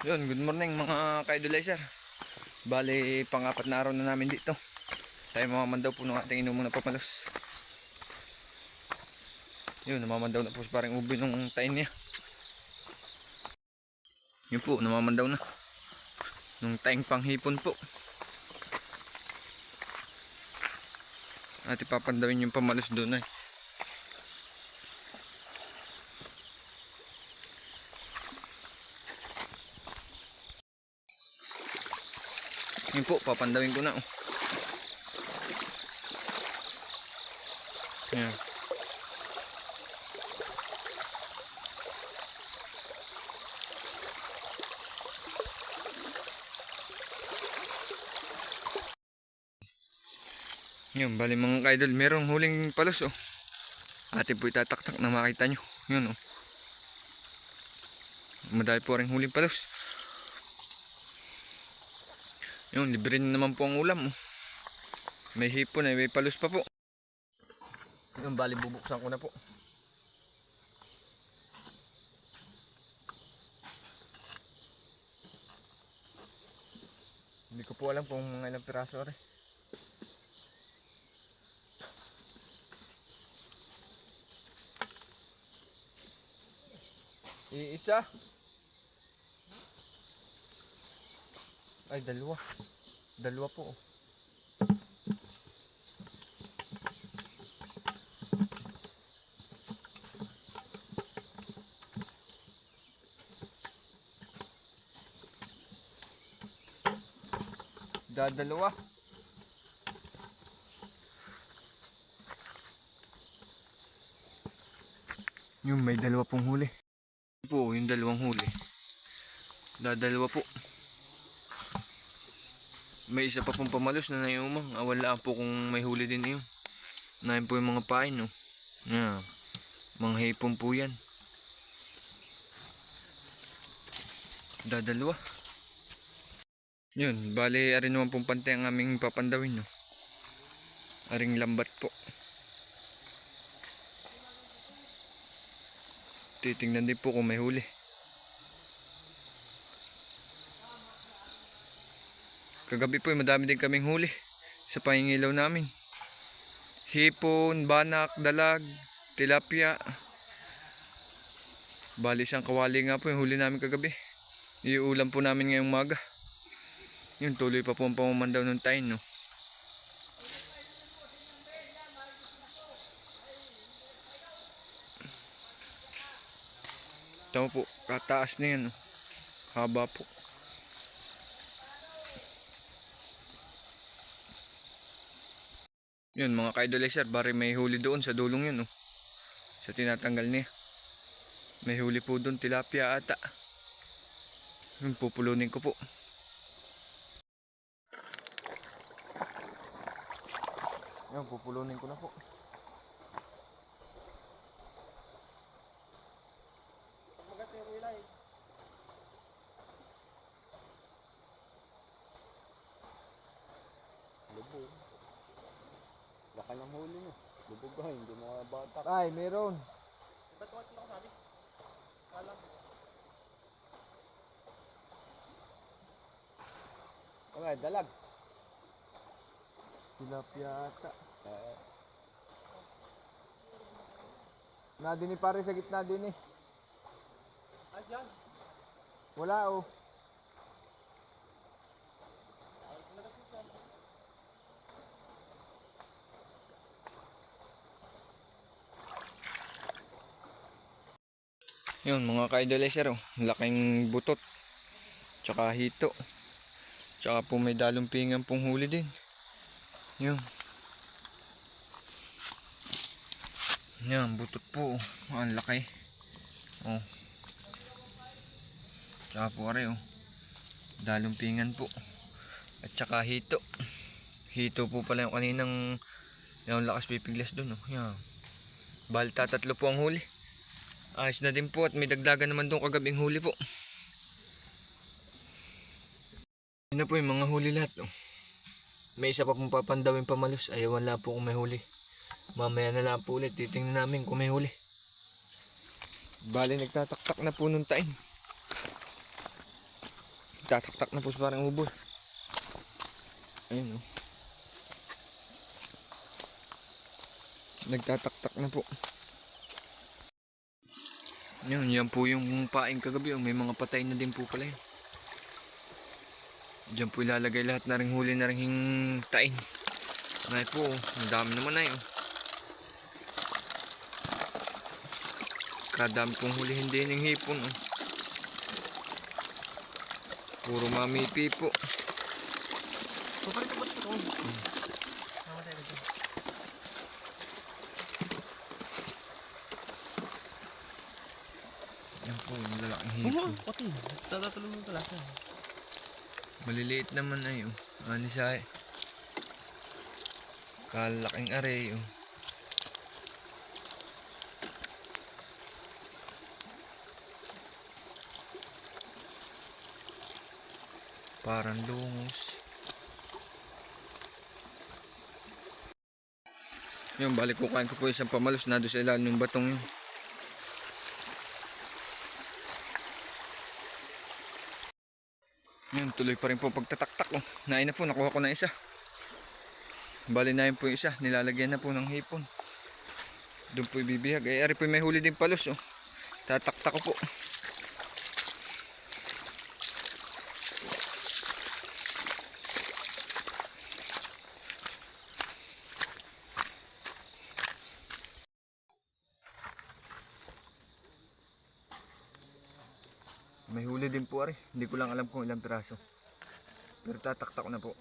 Yun, good morning mga ka-idolizer. Bali, pang-apat na araw na namin dito. Tayo mamamandaw po ng ating inumong na papalos. Yun, namamandaw na po parang ubi nung tain niya. Yun po, namamandaw na. Nung taing panghipon po. At ipapandawin yung pamalos doon ay. Yun po, papandawin ko na. Yan. Yun, bali mga ka-idol, merong huling palos oh. Ate po itataktak na makita nyo. Yun oh. Madami po rin huling palos. Yun, libre na naman po ang ulam oh. May hipon ay may palos pa po. Yun, bali bubuksan ko na po. Hindi ko po alam kung mga ilang piraso rin. Iisa. Ay, dalawa. Dalawa po. Dalawa. Yung may dalawa pong huli. Po, yung dalawang huli. Dalawa po. May isa pa pong pamalos na naiumang. Wala po kung may huli din yun. Nahin po yung mga pain, no. Yeah. Mga hipon po yan. Dalawa. Yun, bali arin naman pong pantay ang aming papandawin, no. Aring lambat po. Titingnan din po kung may huli. Kagabi po madami din kaming huli sa pahingilaw namin. Hipon, banak, dalag, tilapia. Bali isang kawali nga po yung huli namin kagabi. Iuulam po namin ngayong umaga. Yun, tuloy pa po ang pamamandaw ng tayo, no. Tama po, kataas na yan, no. Haba po. Yun mga ka-idolizer, bari may huli doon sa dulong yun, no. Sa tinatanggal niya. May huli po doon, tilapia ata. Yun, pupulunin ko po. Yan, pupulunin ko na po. Lubog. Laki ng huli nyo. Lubog ka, hindi mga bata. Ay, meron. Ba't ko sabi? Alam. Okay, dalag. Tilapia ata. Nadini pare sa gitna din eh. Ayan. Wala oh. Yun mga ka-idolizer oh. Laking butot. Tsaka hito. Tsaka po may dalumpingan pong huli din. Yun. Yan, butot po. Ang laki. Oh. Tsaka po are oh. Dalumpingan po. At tsaka hito. Hito po pala yung kaninang yung lakas pipiglas dun oh. Yan. Balta, tatlo po ang huli. Ayos na din po at may dagdagan naman doon kagabing huli po. Yun na po yung mga huli lahat oh. May isa pa pong papandawin pamalos. Ay wala po kung may huli. Mamaya na lang po ulit. Titingnan namin kung may huli. Bali nagtataktak na po nung tain. Tataktak na po sa parang ubol. Ayun, oh. Nagtataktak na po. Yan po yung paing kagabi. Oh. May mga patay na din po pala yun. Diyan po ilalagay lahat na ring huli na ring tain. Ngayon po, ang dami naman na yun. Kadami pong hulihin din yung hipon. Oh. Puro mamipi po. Yan po yung lalaking hipon. Pati. Tatatuloy mo pala siya. Maliliit naman ay oh. Ano siya eh. Kalaking aray oh. Parang lungos. Yung balik ko kain ko po isang pamalos na doon sa ilalim ng batong yun. Yun, tuloy pa rin po pagtataktak oh. Nain na po, nakuha ko na isa. Bali na yun po yung isa, nilalagyan na po ng hipon. Doon po ibibihag. Ari po may huli din palos oh. Tataktak ko po. May huli din po ari. Hindi ko lang alam kung ilang piraso. Pero tataktak ko na po.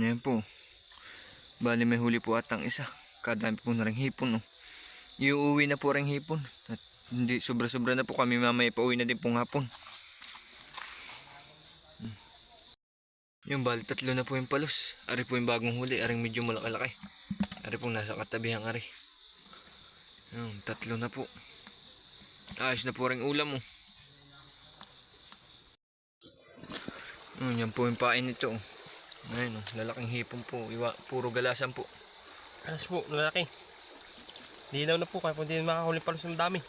Ayan po. Bali may huli po atang isa. Kadami po na rin hipon. Oh. Iuwi na po rin hipon. At hindi sobra-sobra na po kami mamaya pauwi na din pong hapon. Yung bali tatlo na po yung palos. Ari po yung bagong huli. Aring medyo malaki-laki. Ari po nasa katabihang ari. Yung tatlo na po. Ayos na po rin ulam oh. Yan po yung pain nito oh. Ayun oh, lalaking hipon po. Puro galasan po. Alas po, lalaki. Linaw na po kaya kung hindi makahuli palos ng dami.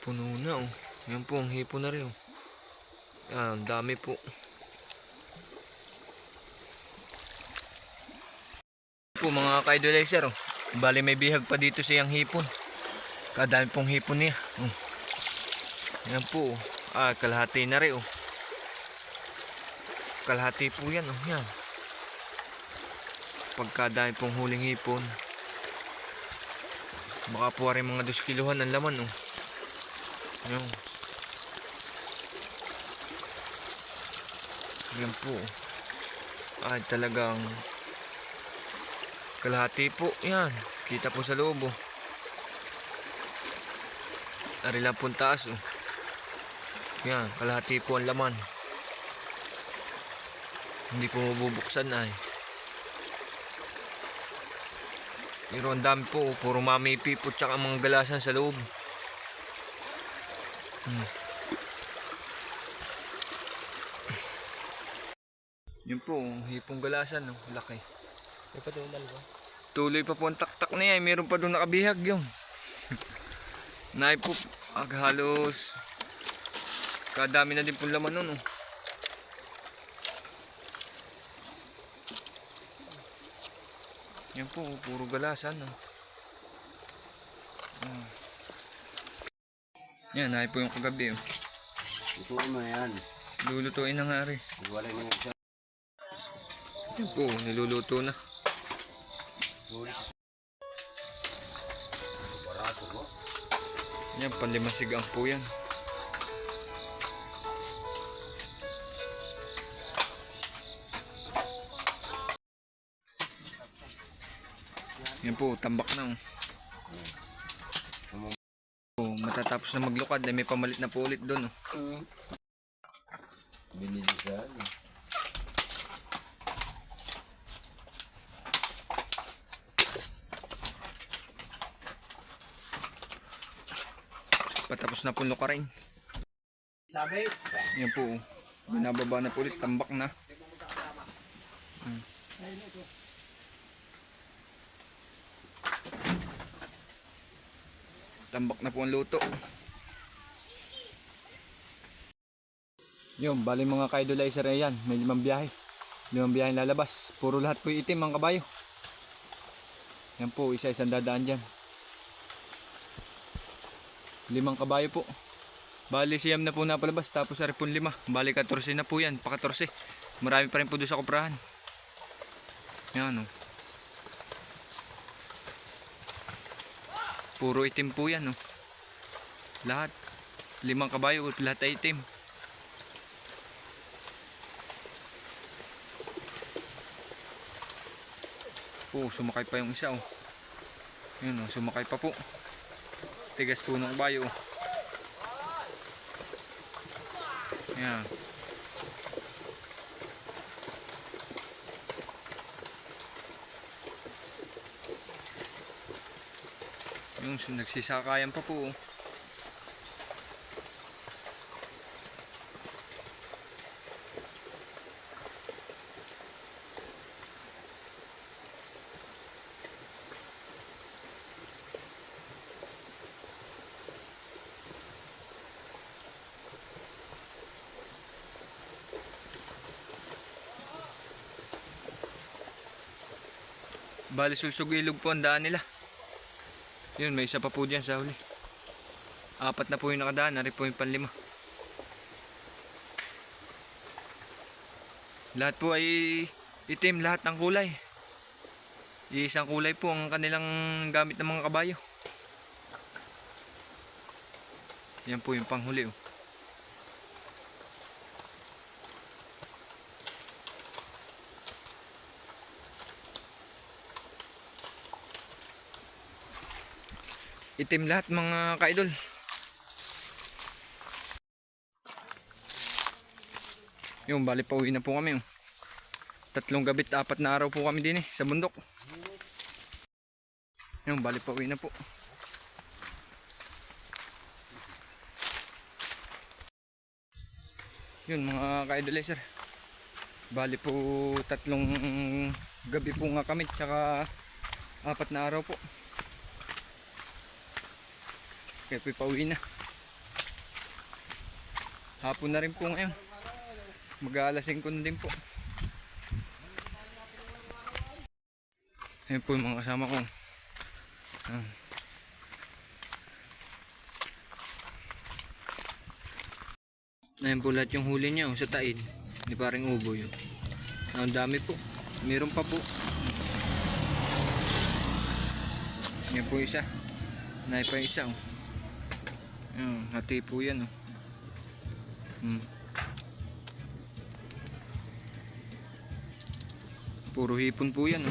Puno na oh. Yan po ang hipon na rin oh. Ang dami po. Po mga ka-idolizer oh. Bali may bihag pa dito siyang hipon. Kadami pong hipon niya. Yan po oh. Kalahati na rin oh. Kalahati po yan oh. Yan. Pagkadami pong huling hipon. Baka po rin mga 2 kiluhan ang laman oh. Yan. Yan po. Talagang kalahati po. Yan. Kita po sa loob oh. Ari lang po taas oh. Yan. Kalahati po ang laman. Hindi po mabubuksan ay. Pero ang dami po oh. Puro mamipi po tsaka mga galasan sa loob. Yun po, hipong galasan, no? Laki. May pa doon dalawa. Tuloy pa po ang taktak na yan. Meron pa doon nakabihag yun. Naay po, halos kadami na din po laman nun. Oh. Yan po, puro galasan. Oh. Yan, naay po yung kagabi. Oh. Ituin mo yan. Lulutuin na nga rin. Iwalay mo yan siya. Yan po, niluluto na. Baraso mo. Yan, panlimasigang po yan. Yan po, tambak na. Oh, matatapos na maglukad, may pamalit na po ulit doon. Oh. Binilisan. Patapos na po lukarin. Sabi? Yan po, binababa na po ulit, tambak na. Tambak na po ang luto. Yung, bali mga ka-idolizer yan. May 5 biyahe. 5 biyahe lalabas. Puro lahat po itim ang kabayo. Yan po, isa-isang dadaan dyan. 5 kabayo po. Bali siyam na po napalabas. Tapos ari po 5. Bali 14 na po yan. Pa 14. Marami pa rin po doon sa kuprahan. Yan o. Puro itim po yan o. Lahat. 5 kabayo. Lahat ay itim. Sumakay pa yung isa oh. Yun oh, sumakay pa po. Tigas po ng kabayo oh. Yan. Yung nagsisakayan pa po oh. Bali sulsog ilog po ang daan nila. Yun, may isa pa po dyan sa huli. 4 na po yung nakadaan, nari po yung 5. Lahat po ay itim, lahat ng kulay. Iisang kulay po ang kanilang gamit ng mga kabayo. Yan po yung panghuli oh. Itim lahat mga ka-idol. Yung bali pa uwi na po kami. 3 gabit, 4 na araw po kami din sa bundok. Yung bali pa uwi na po. Yun mga ka-idolizer. Bali po 3 gabi po nga kami. Tsaka 4 na araw po. Kaya po pauwi na. Hapon na rin po ngayon. Mag-aalas 5 na din po. Ayan po yung mga kasama ko. Ayan po lahat yung huli niya sa taid. Hindi parang ubo yun. Ang dami po. Meron pa po. Ayan po isa. Nahay pa yung isa. Hati po yan. Puro hipon po yan.